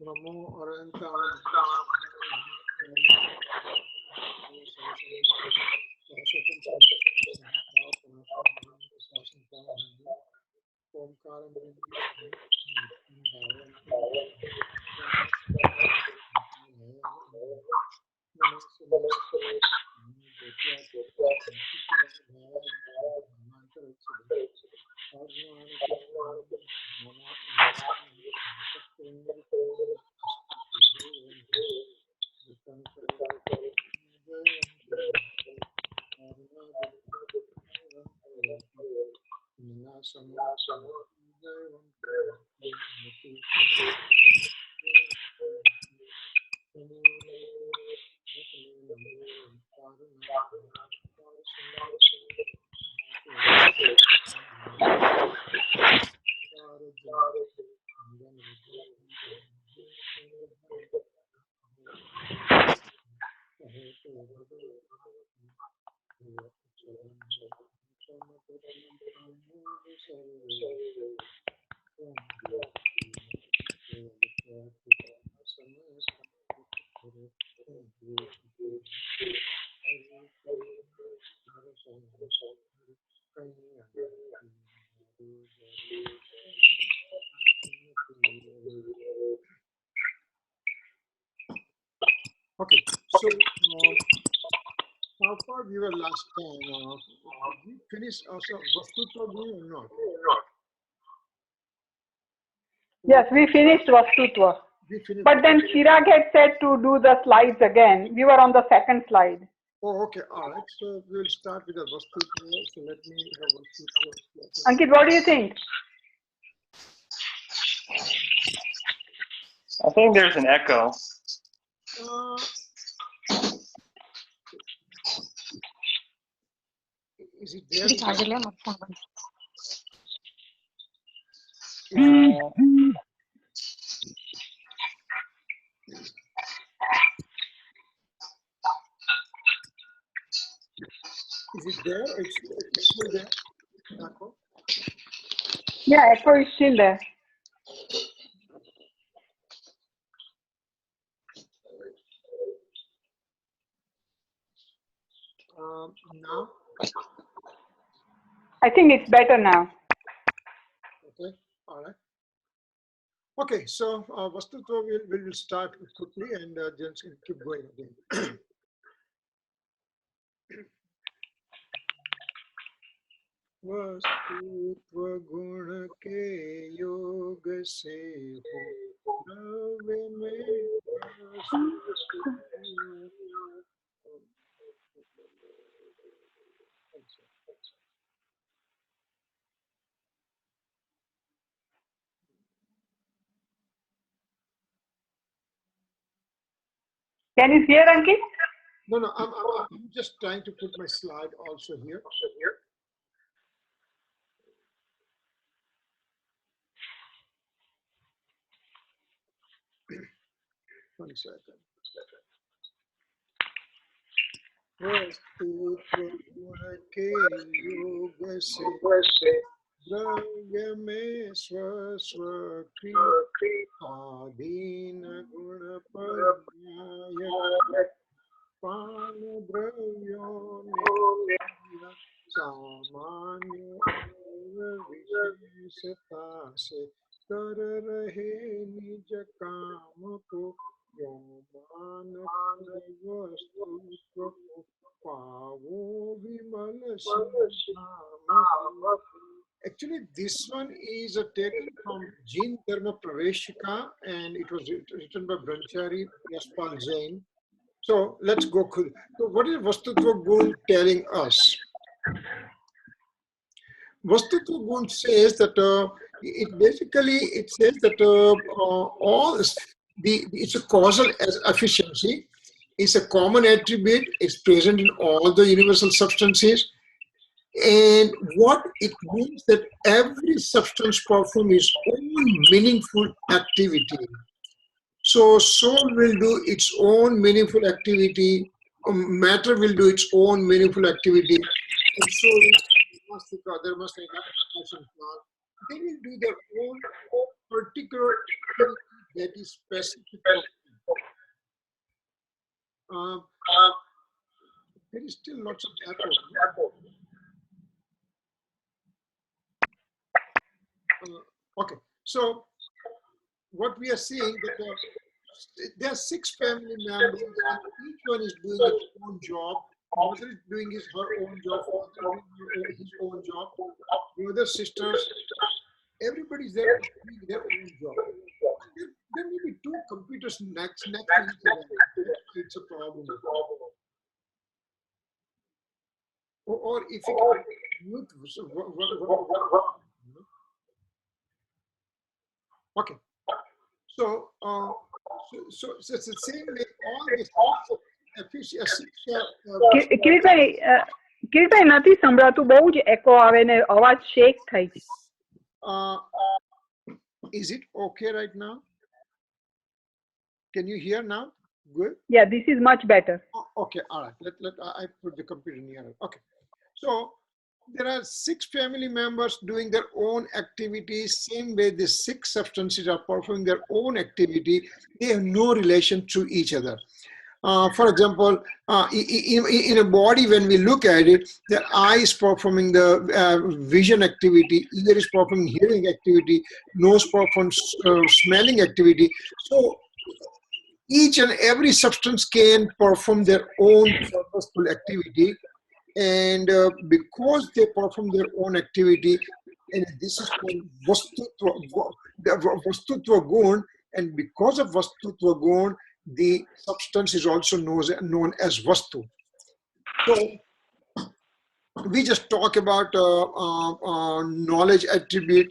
Namo Aranta Okay, so how far we were last time? Did we finish also Vastutva Guru or not? Yes, we finished Vastutva. But then Chirag had said to do the slides again. We were on the second slide. Oh, okay, all right. So we'll start with the Vastutva. So let me have Vastutva. Ankit, what do you think? I think there's an echo. Is it there? Is it there? It's still there? Echo? Yeah, echo is still there. Now? I think it's better now. Okay, all right. Okay, so Vastutva will start quickly and then keep going again. वस्तुत्व गुण के योग से हो द्रव्य में Can you hear, Ankit? No, I'm just trying to put my slide also here. One second. वस्तुत्व गुण के योग से द्रव्य में स्वाधीन गुण पर्याय पान द्रव्यों में सामान्य विशेषता से कर रहे निज काम को यो मानक वस्तुत्व पावो विमल Actually, this one is taken from Jin Dharma Praveshika and it was written by Brahmachari Yaspal Jain. So let's go. So what is Vastutva Gun telling us? Vastutva Gun says that it says that it's a causal efficiency. It's a common attribute. It's present in all the universal substances. And what it means that every substance performs its own meaningful activity. So soul will do its own meaningful activity, matter will do its own meaningful activity, and so there must be they will do their own particular that is specific. There is still lots of echo. Okay, so what we are seeing that there are 6 family members, and each one is doing its own job. Mother is doing her own job, father is doing his own job, brothers, sisters, everybody is there doing their own job. There may be 2 computers next to each other. It's a problem. Or if you can mute, okay. So, it's the same way all this Kiritbhai નથી સંભળાતું, બહુ જ એકો આવે ને અવાજ શેક થાય છે. Is it okay right now? Can you hear now? Good. Yeah, this is much better. Okay, all right. I put the computer nearer. Okay. So there are 6 family members doing their own activities. Same way, the 6 substances are performing their own activity. They have no relation to each other. For example, in a body, when we look at it, the eye is performing the vision activity, ear is performing hearing activity, nose performs smelling activity. So each and every substance can perform their own purposeful activity, and because they perform their own activity, and this is called Vastutva Gun, and because of Vastutva Gun, the substance is also known as Vastu. So we just talk about knowledge attribute,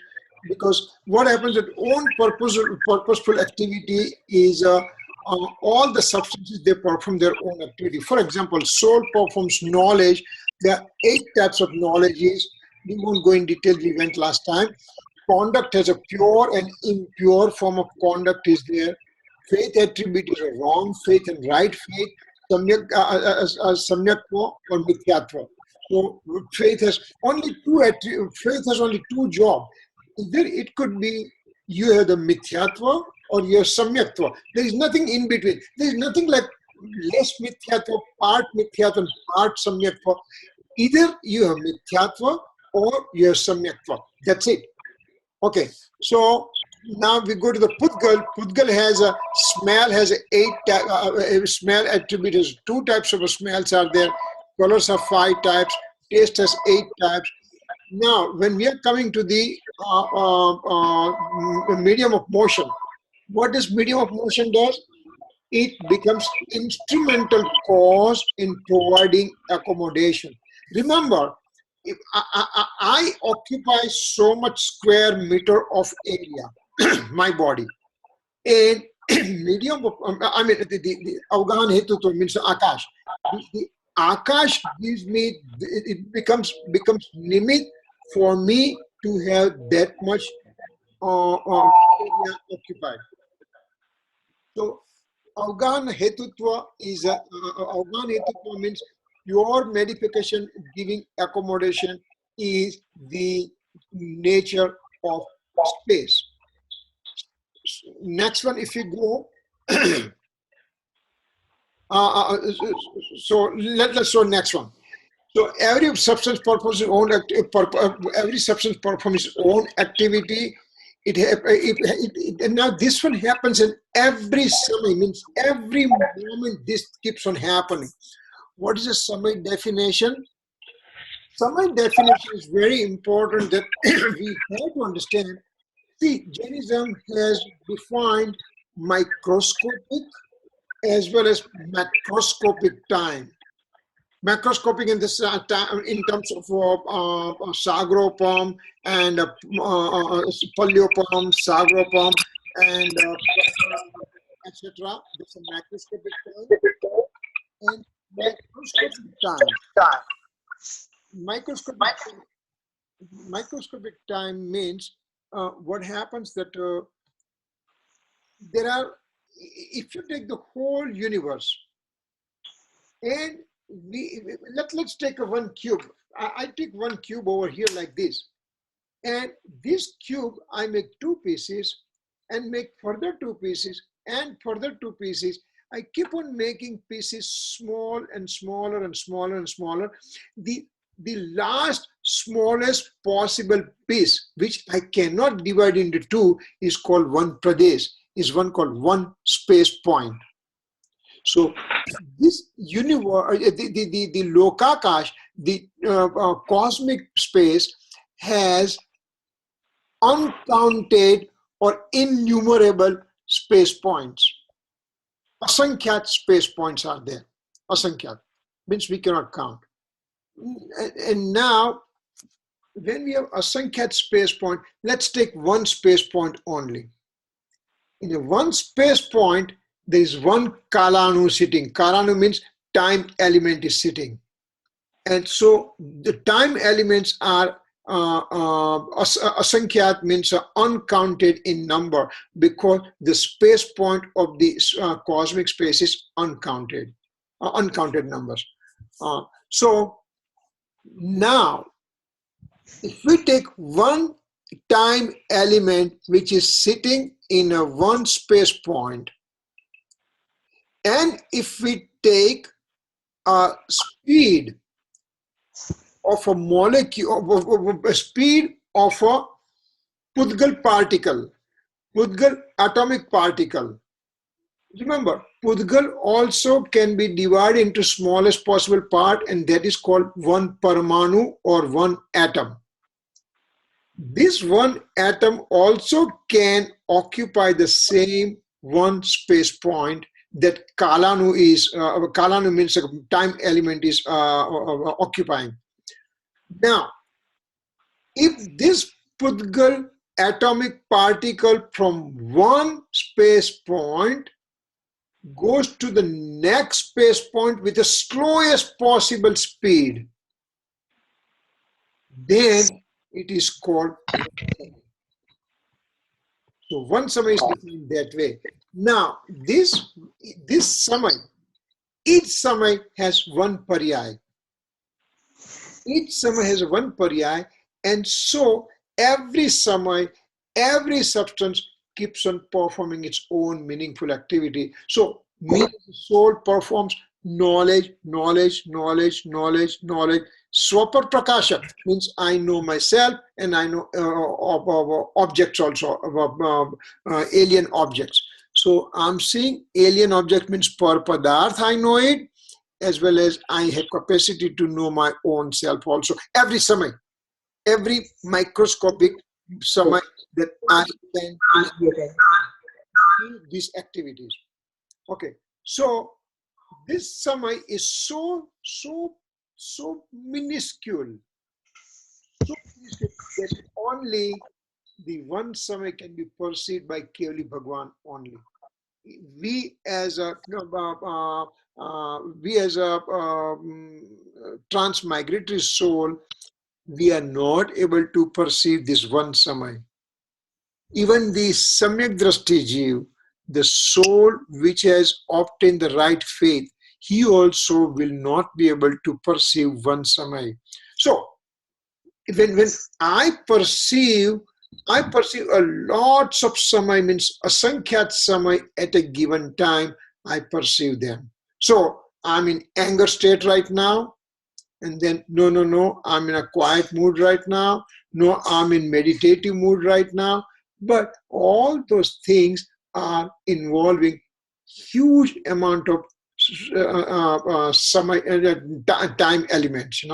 because what happens at own purposeful activity is all the substances, they perform their own activity. For example, soul performs knowledge. There are 8 types of knowledges. We won't go in detail, we went last time. Conduct has a pure and impure form of conduct is there. Faith attribute is a wrong faith and right faith. Samyaktva or mithyatva. So faith has only 2 jobs. Either it could be you have the mithyatva or you have samyaktva. There is nothing in between. There is nothing like less mithyatva, part mithyatva, and part samyaktva. Either you have mithyatva or you have samyaktva. That's it. Okay, so now we go to the Pudgal. Pudgal has a smell, has 8 smell attribute, has 2 types of smells are there. Colors have 5 types. Taste has 8 types. Now, when we are coming to the medium of motion, what this medium of motion does? It becomes instrumental cause in providing accommodation. Remember, if I occupy so much square meter of area, my body, and medium of, I mean, the Avgan Hetutva means Akash. The Akash gives me, it becomes limit for me to have that much area occupied. So Avgan Hetutva is Avgan Hetutva means your modification giving accommodation is the nature of space. Next one, if you go, so let's show next one. So every substance performs its own activity. Now this one happens in every samay, means every moment this keeps on happening. What is a samay definition? Samay definition is very important that we have to understand. See, Jainism has defined microscopic as well as macroscopic time. Macroscopic in this in terms of Sagropam and Palyopam, Sagropam, and etc. That's a macroscopic time. And microscopic time. Microscopic time means what happens that there are, if you take the whole universe and let's take one cube. I take one cube over here like this, and this cube I make 2 pieces, and make further 2 pieces and further 2 pieces. I keep on making pieces small and smaller and smaller and smaller. The last smallest possible piece, which I cannot divide into 2, is called one pradesh, is one called one space point. So this universe, the Lokakash, the cosmic space, has uncounted or innumerable space points. Asankyat space points are there. Asankyat means we cannot count. And now, when we have Asankyat space point, let's take one space point only. In a one space point, there is one Kalanu sitting. Kalanu means time element is sitting. And so the time elements are Asankyat means uncounted in number, because the space point of the cosmic space is uncounted, uncounted numbers. So now, if we take one time element which is sitting in a one space point, and if we take a speed of a molecule, a speed of a Pudgal particle, Pudgal atomic particle. Remember, Pudgal also can be divided into smallest possible part, and that is called one Paramanu or one atom. This one atom also can occupy the same one space point that Kalanu is. Kalanu means a time element is occupying. Now, if this Pudgal atomic particle from one space point goes to the next space point with the slowest possible speed, then it is called. So one samay is defined that way. Now, this samay, each samay has one paryay. Each samay has one paryay, and so every samay, every substance keeps on performing its own meaningful activity. So, me, the soul performs knowledge, knowledge, knowledge, knowledge, knowledge. Swapar Prakasha means I know myself, and I know objects also, alien objects. So I'm seeing alien object means per padarth I know it, as well as I have capacity to know my own self also. Every samay, every microscopic samay that I can do these activities. Okay, so this samay is so minuscule, that only the one samay can be perceived by Kevali Bhagwan only. We as a transmigratory soul, we are not able to perceive this one samay. Even the Samyak Drashti Jiv, the soul which has obtained the right faith, he also will not be able to perceive one samay. So when I perceive a lots of samay, means asankyat samay at a given time, I perceive them. So I'm in anger state right now, and then no, I'm in a quiet mood right now. No, I'm in meditative mood right now. But all those things are involving huge amount of time elements,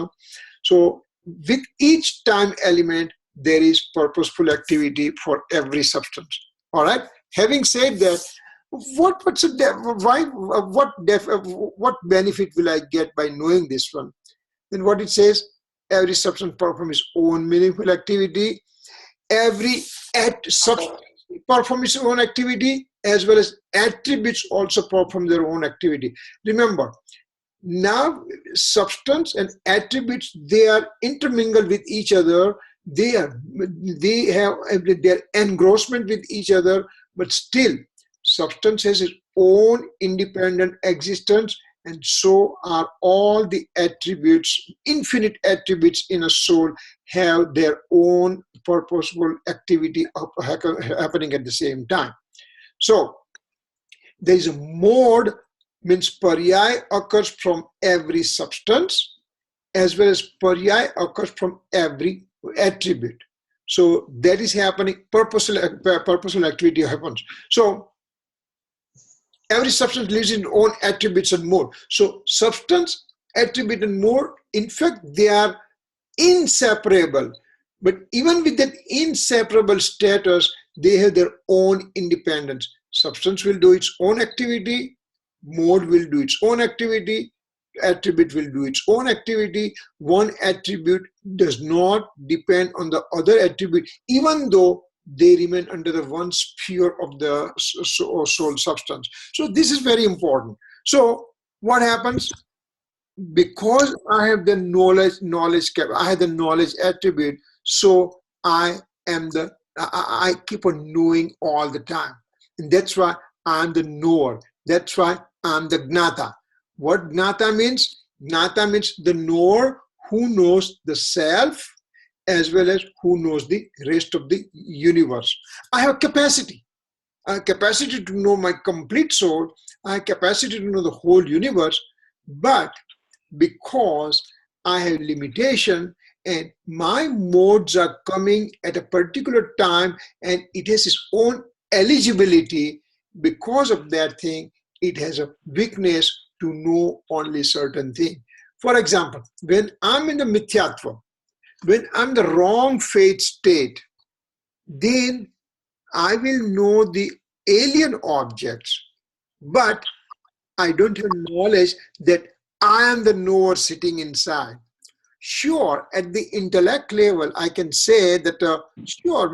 So with each time element, there is purposeful activity for every substance. All right. Having said that, what benefit will I get by knowing this one? Then what it says, every substance performs its own meaningful activity. Every substance performs its own activity, as well as attributes also perform their own activity. Remember, now substance and attributes, they are intermingled with each other. They have their engrossment with each other, but still substance has its own independent existence, and so are all the attributes, infinite attributes in a soul have their own purposeful activity happening at the same time. So there is a mode, means paryaya occurs from every substance, as well as paryaya occurs from every attribute. So that is happening, purposeful activity happens. So every substance lives in own attributes and mode. So substance, attribute, and mode, in fact, they are inseparable. But even with that inseparable status, they have their own independence. Substance will do its own activity, mode will do its own activity, attribute will do its own activity. One attribute does not depend on the other attribute, even though they remain under the one sphere of the soul substance. So this is very important. So what happens? Because I have the knowledge, I have the knowledge attribute, so I keep on knowing all the time. And that's why I'm the knower. That's why I'm the gnata. What gnata means? Gnata means the knower who knows the self as well as who knows the rest of the universe. I have capacity. I have capacity to know my complete soul. I have capacity to know the whole universe. But because I have limitation and my modes are coming at a particular time and it has its own eligibility, because of that thing, it has a weakness to know only certain thing. For example, when I'm in the mithyatva, when I'm the wrong faith state, then I will know the alien objects, but I don't have knowledge that I am the knower sitting inside. Sure, at the intellect level, I can say that, sure,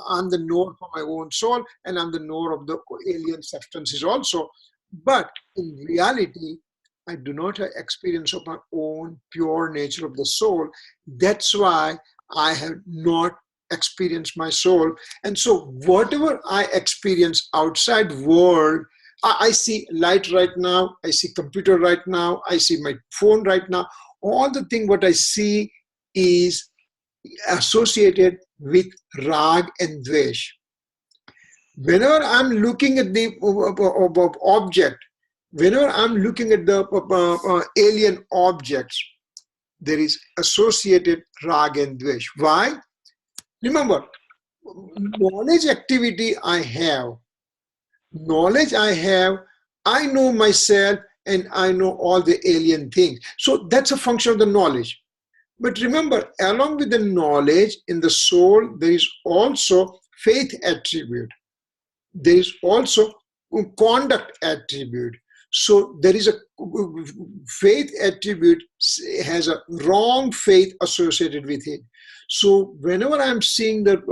I'm the knower for my own soul and I'm the knower of the alien substances also. But in reality, I do not have experience of my own pure nature of the soul. That's why I have not experienced my soul. And so whatever I experience outside world, I see light right now, I see computer right now, I see my phone right now. All the thing what I see is associated with rag and dvesh. Whenever I'm looking at the object, whenever I'm looking at the alien objects, there is associated rag and dvesh. Why? Remember, knowledge activity I have, I know myself and I know all the alien things. So that's a function of the knowledge. But remember, along with the knowledge in the soul, there is also faith attribute. There is also conduct attribute. So there is a faith attribute has a wrong faith associated with it. So whenever I'm seeing the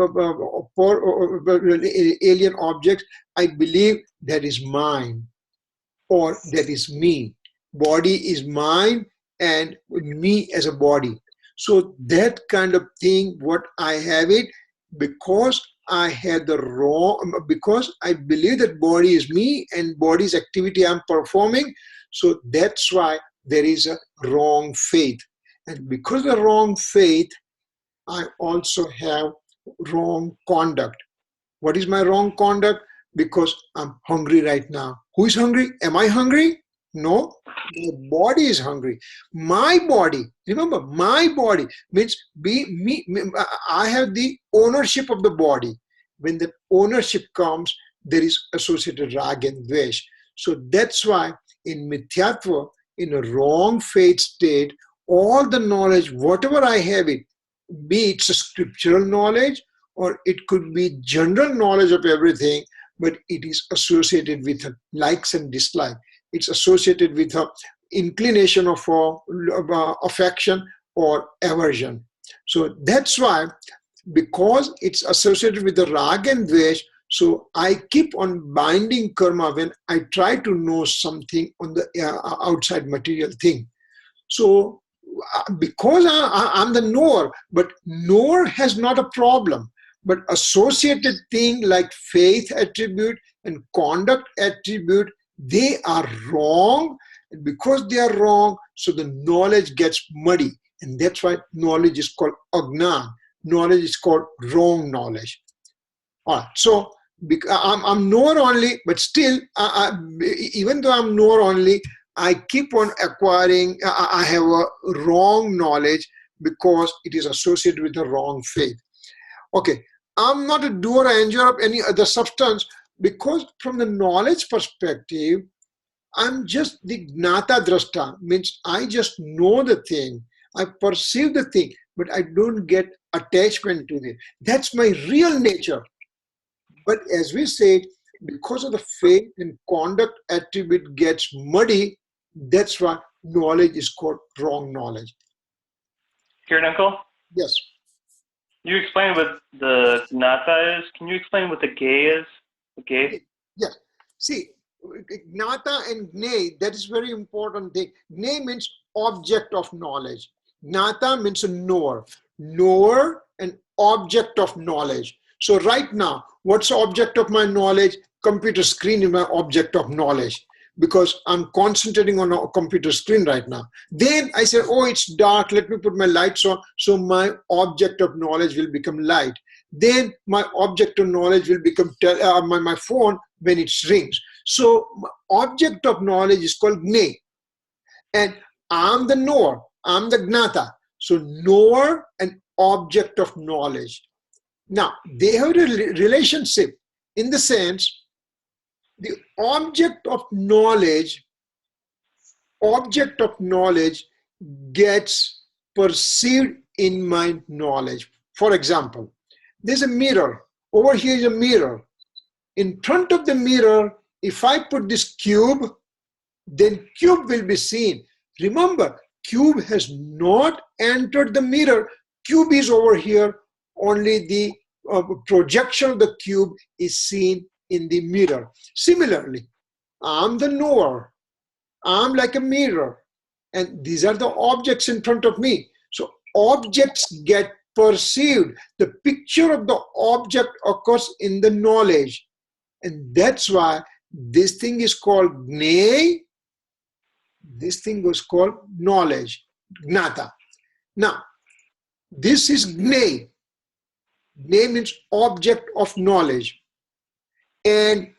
alien object, I believe that is mine or that is me. Body is mine and me as a body. So that kind of thing, what I have it, because I had the wrong, because I believe that body is me and body's activity I'm performing. So that's why there is a wrong faith. And because of the wrong faith, I also have wrong conduct. What is my wrong conduct? Because I'm hungry right now. Who is hungry? Am I hungry? No, my body is hungry. My body, remember, my body means I have the ownership of the body. When the ownership comes, there is associated rag and dvesh. So that's why in mithyatva, in a wrong faith state, all the knowledge, whatever I have it, be it a scriptural knowledge or it could be general knowledge of everything, but it is associated with likes and dislikes. It's associated with an inclination of affection or aversion. So that's why, because it's associated with the rag and dvesh, so I keep on binding karma when I try to know something on the outside material thing. So because I'm the knower, but knower has not a problem. But associated thing like faith attribute and conduct attribute, they are wrong And because they are wrong, so the knowledge gets muddy. And that's why knowledge is called agnan. Knowledge is called wrong knowledge. All right, so I'm knower only, but still, even though I'm knower only, I keep on acquiring, I have a wrong knowledge because it is associated with the wrong faith. Okay, I'm not a doer or enjoyer of any other substance because from the knowledge perspective, I'm just the gnata drashta, means I just know the thing, I perceive the thing, but I don't get attachment to it. That's my real nature. But as we said, because of the faith and conduct attribute gets muddy, that's why knowledge is called wrong knowledge. Kiran uncle? Yes. You explained what the gnata is. Can you explain what the gay is? The gay? Yes. See, gnata and gnay, that is very important thing. Gnay means object of knowledge. Gnata means a knower. Knower and object of knowledge. So right now, what's the object of my knowledge? Computer screen is my object of knowledge because I'm concentrating on a computer screen right now. Then I say, oh, it's dark, let me put my lights on, so my object of knowledge will become light. Then my object of knowledge will become my phone when it rings. So my object of knowledge is called gnay. And I'm the knower, I'm the gnata. So knower and object of knowledge. Now, they have a relationship in the sense the object of knowledge gets perceived in my knowledge. For example, there's a mirror. Over here is a mirror. In front of the mirror, if I put this cube, then cube will be seen. Remember, cube has not entered the mirror. Cube is over here. Only the projection of the cube is seen in the mirror. Similarly, I'm the knower. I'm like a mirror. And these are the objects in front of me. So objects get perceived. The picture of the object occurs in the knowledge. And that's why this thing is called gnay. This thing was called knowledge, gnata. Now, this is gnay. Gnay means object of knowledge. And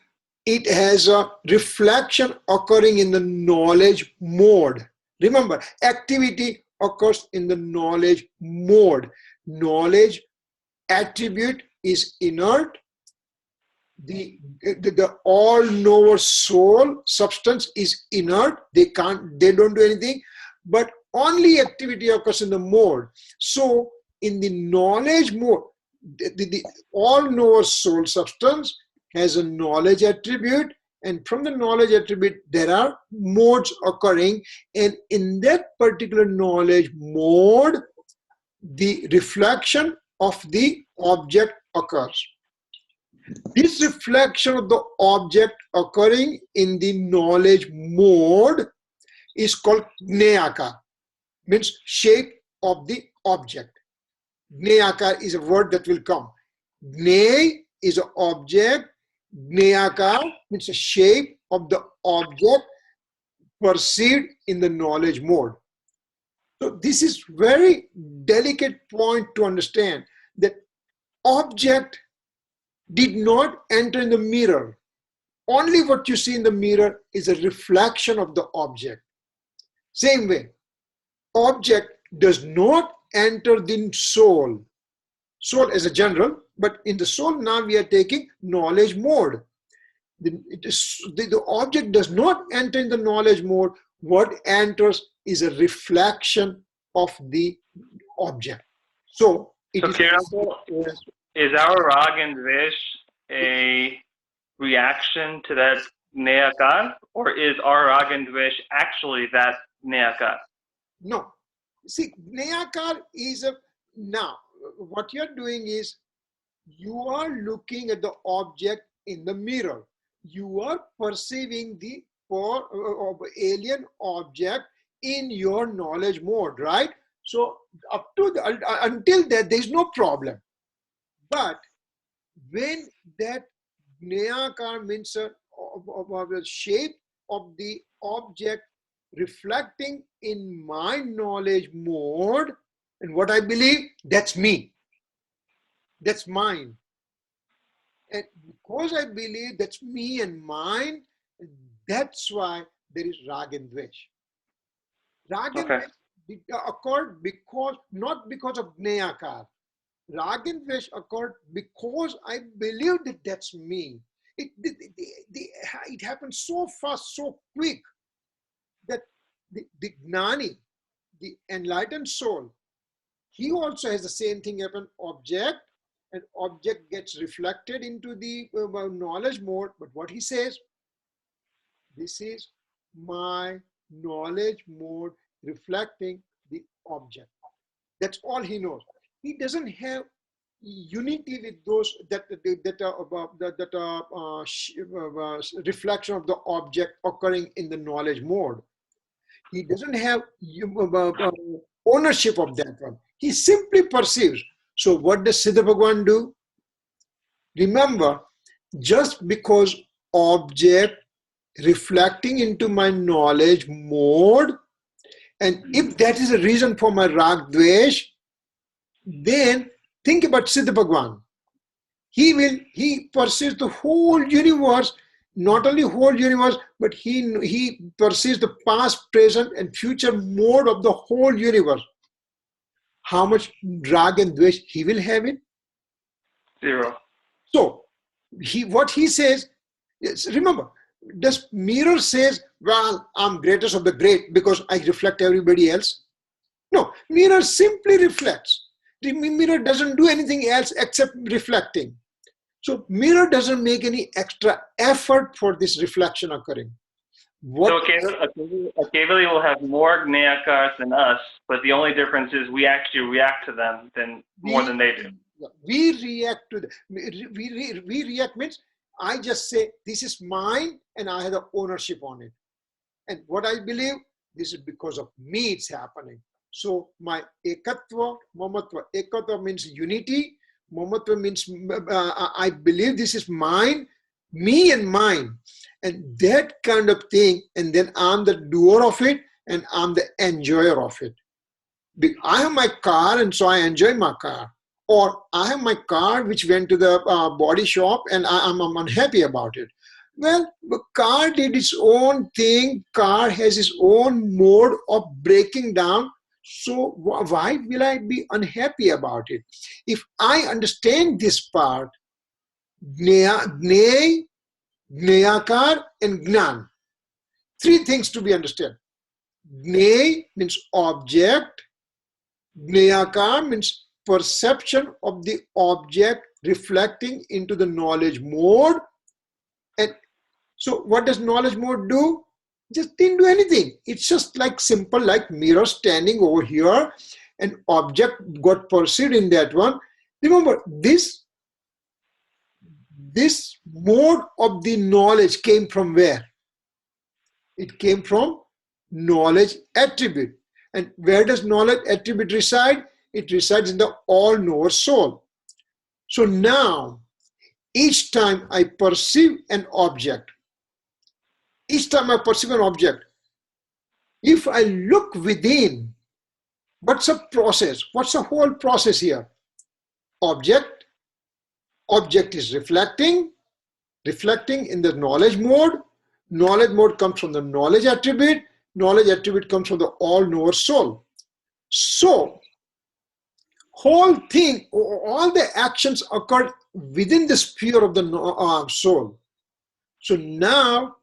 it has a reflection occurring in the knowledge mode. Remember, activity occurs in the knowledge mode. Knowledge attribute is inert. The all-knower soul substance is inert. They don't do anything, but only activity occurs in the mode. So in the knowledge mode, the all-knower soul substance has a knowledge attribute, and from the knowledge attribute there are modes occurring, and in that particular knowledge mode the reflection of the object occurs. This reflection of the object occurring in the knowledge mode is called gnayaka, means shape of the object. Gnayaka is a word that will come. Gnay is an object. Gnayaka means a shape of the object perceived in the knowledge mode. So this is very delicate point to understand, that object did not enter in the mirror. Only what you see in the mirror is a reflection of the object. Same way, object does not enter the soul. Soul as a general, but in the soul now we are taking knowledge mode. The object does not enter in the knowledge mode. What enters is a reflection of the object. So it is our rag and dvesh a reaction to that gnayaka, or is our rag and dvesh actually that gnayaka? No. See, gnayaka is a, now what you're doing is you are looking at the object in the mirror. You are perceiving the alien object in your knowledge mode, right? So up to until that, there is no problem. But when that gnayaka means the shape of the object reflecting in my knowledge mode, and what I believe, that's me. That's mine. And because I believe that's me and mine, that's why there is rag and dvesh. Rag and dvesh occurred because, not because of Gneyakar. Rag and dvesh occurred because I believe that that's me. It happened so fast, so quick, that the Gnani, the enlightened soul, he also has the same thing happen, object, and object gets reflected into the knowledge mode. But what he says, this is my knowledge mode reflecting the object. That's all he knows. He doesn't have unity with those that reflection of the object occurring in the knowledge mode. He doesn't have ownership of that one. He simply perceives. So what does Siddha Bhagwan do? Remember, just because object reflecting into my knowledge mode, and if that is a reason for my rag dvesh, then think about Siddha Bhagwan. He perceives the whole universe, not only whole universe, but he perceives the past, present, and future mode of the whole universe. How much rag and dvesh he will have it? Zero. So what he says, remember, does mirror says, well, I'm greatest of the great because I reflect everybody else? No, mirror simply reflects. The mirror doesn't do anything else except reflecting. So mirror doesn't make any extra effort for this reflection occurring. So a Kevali will have more Gneyakars than us, but the only difference is we actually react to them more than they do. We react to them. We react means I just say, this is mine and I have the ownership on it. And what I believe, this is because of me it's happening. So my ekatva, mamatva. Ekatva means unity. Mamatva means I believe this is mine, me and mine. And that kind of thing, and then I'm the doer of it and I'm the enjoyer of it. I have my car and so I enjoy my car. Or I have my car which went to the body shop and I'm unhappy about it. Well, the car did its own thing. Car has its own mode of breaking down. So why will I be unhappy about it? If I understand this part, Gney, Gneyakar, and Gnan. Three things to be understood. Gney means object. Gneyakar means perception of the object reflecting into the knowledge mode. And so what does knowledge mode do? Just didn't do anything. It's just like simple, like mirror standing over here, and object got perceived in that one. Remember, this mode of the knowledge came from where? It came from knowledge attribute. And where does knowledge attribute reside? It resides in the all-knower soul. So now, each time I perceive an object, if I look within, what's a process? What's the whole process here? Object is reflecting in the knowledge mode. Knowledge mode comes from the knowledge attribute. Knowledge attribute comes from the all-knower soul. So, whole thing, all the actions occur within the sphere of the soul. So now,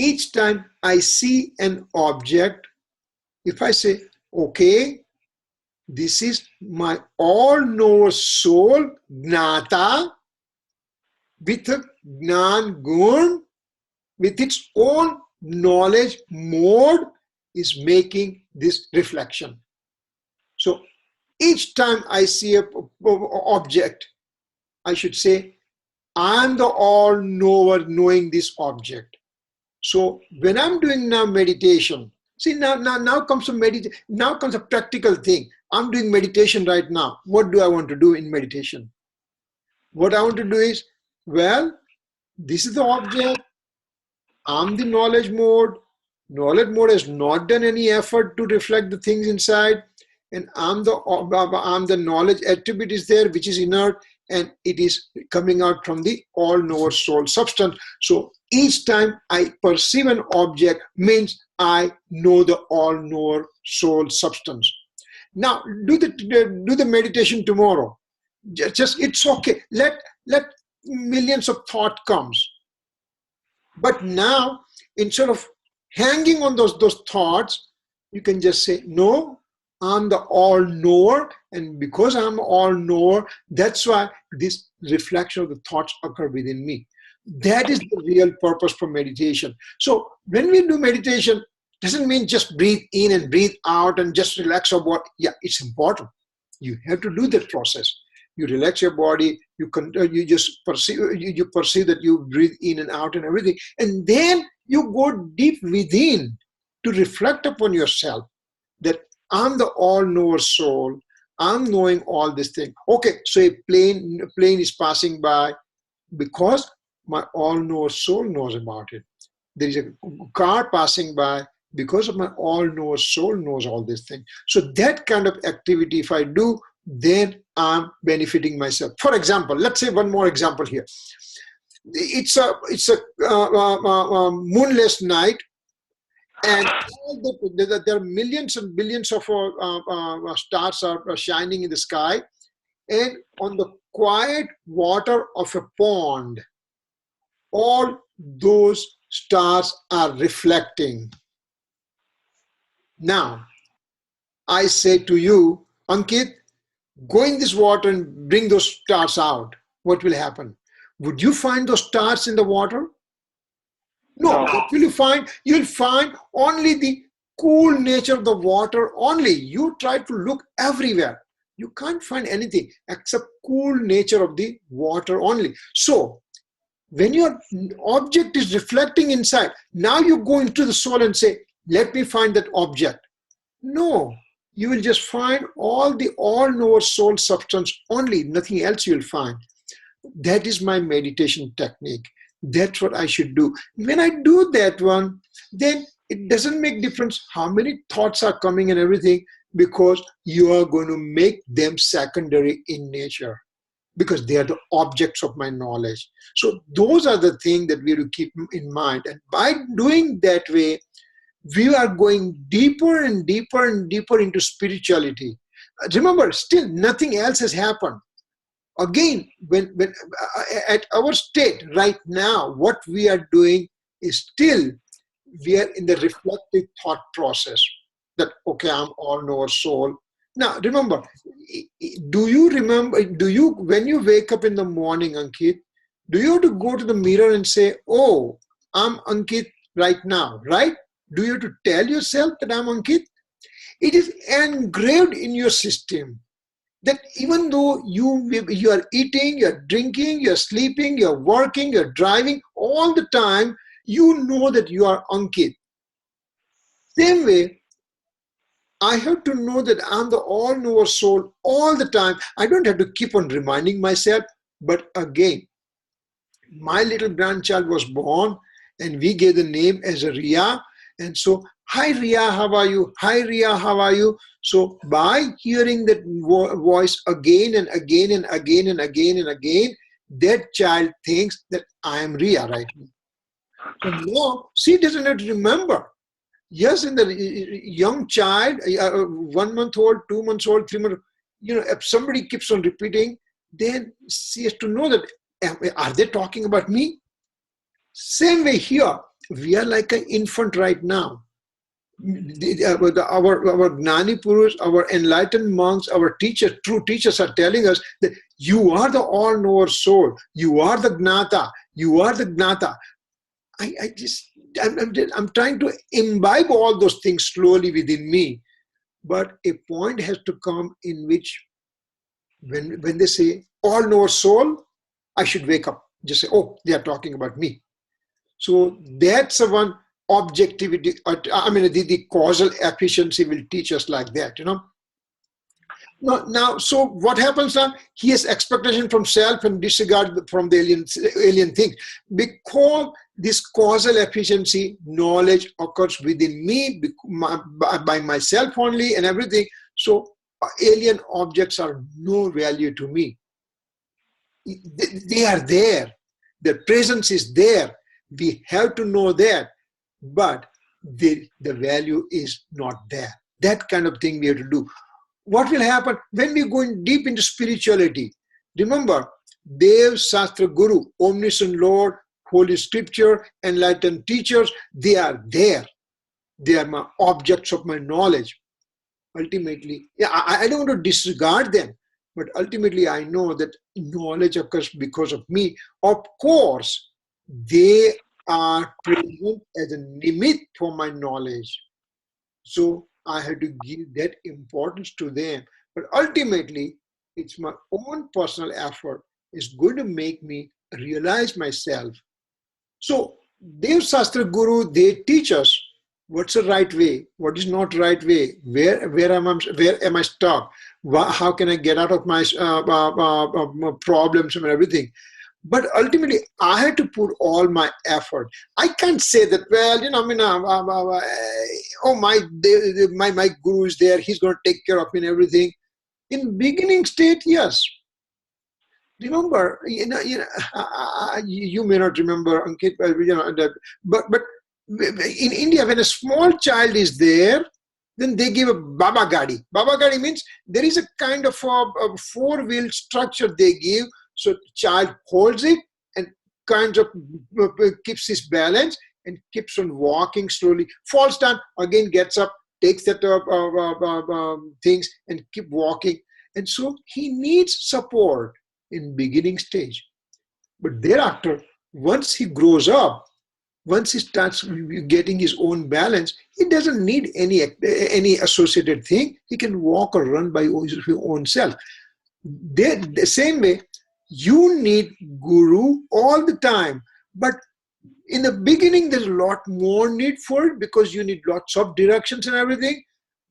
each time I see an object, if I say, okay, this is my all-knower soul, Gnata, with a Gnan Gun, with its own knowledge mode, is making this reflection. So each time I see an object, I should say, I'm the all-knower knowing this object. So when I'm doing now meditation, see now comes a practical thing. I'm doing meditation right now. What do I want to do in meditation? What I want to do is, well, this is the object. I'm the knowledge mode. Knowledge mode has not done any effort to reflect the things inside, and I'm the knowledge attribute is there, which is inert, and it is coming out from the all-knower soul substance. So each time I perceive an object means I know the all-knower soul substance. Now do the meditation tomorrow. Just it's okay. Let millions of thought comes. But now instead of hanging on those thoughts, you can just say, no, I'm the all-knower, and because I'm all-knower, that's why this reflection of the thoughts occur within me. That is the real purpose for meditation. So when we do meditation, doesn't mean just breathe in and breathe out and just relax your body. Yeah, it's important. You have to do that process. You relax your body. You just perceive. You perceive that you breathe in and out and everything, and then you go deep within to reflect upon yourself. That I'm the all-knower soul. I'm knowing all this thing. Okay, so a plane is passing by because my all-knower soul knows about it. There is a car passing by because of my all-knower soul knows all this thing. So that kind of activity, if I do, then I'm benefiting myself. For example, let's say one more example here. It's a moonless night, and there are millions and billions of stars are shining in the sky, and on the quiet water of a pond, all those stars are reflecting. Now, I say to you, Ankit, go in this water and bring those stars out. What will happen? Would you find those stars in the water? No. What will you find? You'll find only the cool nature of the water only. You try to look everywhere. You can't find anything except cool nature of the water only. So, when your object is reflecting inside, now you go into the soul and say, let me find that object. No, you will just find all the all-knower soul substance only, nothing else you'll find. That is my meditation technique. That's what I should do. When I do that one, then it doesn't make difference how many thoughts are coming and everything, because you are going to make them secondary in nature, because they are the objects of my knowledge. So those are the things that we have to keep in mind. And by doing that way, we are going deeper and deeper and deeper into spirituality. Remember, still nothing else has happened. Again, when at our state right now, what we are doing is still we are in the reflective thought process that, okay, I'm all-knower soul. Now, remember, when you wake up in the morning, Ankit, do you have to go to the mirror and say, oh, I'm Ankit right now, right? Do you have to tell yourself that I'm Ankit? It is engraved in your system that even though you are eating, you're drinking, you're sleeping, you're working, you're driving, all the time, you know that you are Ankit. Same way, I have to know that I'm the all-knower soul all the time. I don't have to keep on reminding myself. But again, my little grandchild was born and we gave the name as a Ria. And so, hi Ria, how are you? Hi Ria, how are you? So by hearing that voice again and again and again and again and again, that child thinks that I am Ria right now. So now she doesn't have to remember. Yes, in the young child, 1 month old, 2 months old, 3 months, if somebody keeps on repeating, then she has to know that, are they talking about me? Same way here, we are like an infant right now. Our Gnani Purush, our enlightened monks, our teachers, true teachers are telling us that you are the all-knower soul. You are the Gnata. You are the Gnata. I'm trying to imbibe all those things slowly within me. But a point has to come in which when they say all-knower soul, I should wake up. Just say, oh, they are talking about me. So that's the one objectivity. I mean, the causal efficiency will teach us like that, No, now, so what happens now? He has expectation from self and disregard from the alien thing. Because this causal efficiency knowledge occurs within me by myself only and everything. So alien objects are no value to me. They are there. Their presence is there. We have to know that, but the value is not there. That kind of thing we have to do. What will happen when we go in deep into spirituality? Remember, Dev, Shastra, Guru, Omniscient Lord, Holy Scripture, enlightened teachers, they are there. They are my objects of my knowledge. Ultimately, yeah, I don't want to disregard them, but ultimately I know that knowledge occurs because of me. Of course, they are present as a limit for my knowledge. So I have to give that importance to them. But ultimately, it's my own personal effort is going to make me realize myself. So Dev, Shastra, Guru, they teach us what's the right way, what is not right way, where am I stuck, how can I get out of my problems and everything. But ultimately, I had to put all my effort. I can't say that, well, you know, I mean, oh, my guru is there, he's going to take care of me and everything. In beginning state, yes. Remember, you may not remember, Ankit, but in India, when a small child is there, then they give a Baba Gadi. Baba Gadi means there is a kind of a four-wheel structure they give. So child holds it and kind of keeps his balance and keeps on walking slowly, falls down, again gets up, takes that things and keep walking. And so he needs support in beginning stage. But thereafter, once he grows up, once he starts getting his own balance, he doesn't need any associated thing. He can walk or run by his own self. The same way, you need guru all the time. But in the beginning, there's a lot more need for it because you need lots of directions and everything.